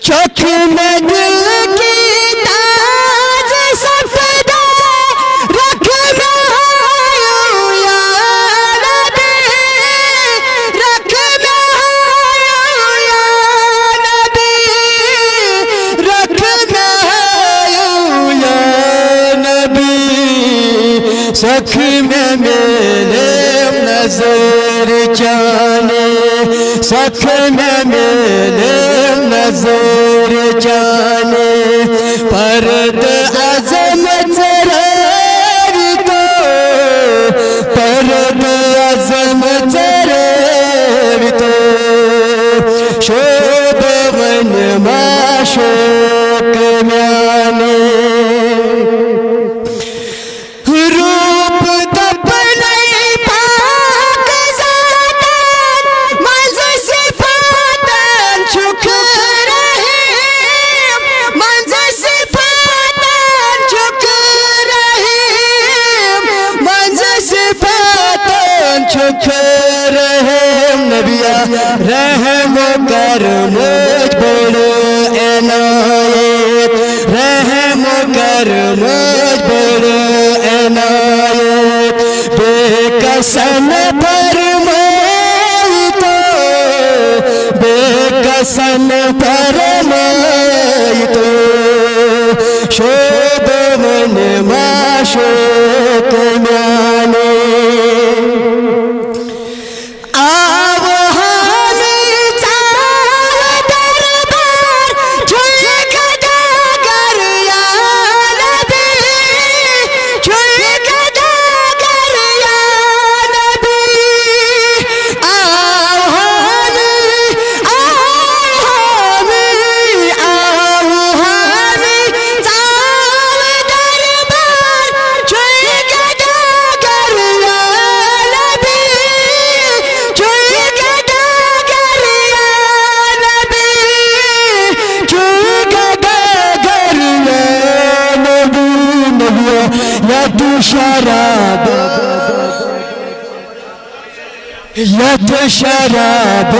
शौक में दिल की ताज सफदा रख में आयो या नबी, रख में आयो या नबी, रख में आयो या नबी। सख में मेरे नजर जाने, सख में मेरे नजर जाने, परद अज़मत रे तो, परद अज़मत रे तो, शोभ मन माशोक म्याने। रूप दपनई पाक ज़ातन, मंज़ सिफ़ातन छुक रहीम, मंज़ सिफ़ातन छुक रहीम, मंज़ सिफ़ातन छुक रहीम। नबिया रहम कर मुझ पर इनायत, रहम कर मुझ पर इनायत। बेकसन फरमाई तो, बेकसन फरमाई तो, शोभ मन माशोक म्याने। शराब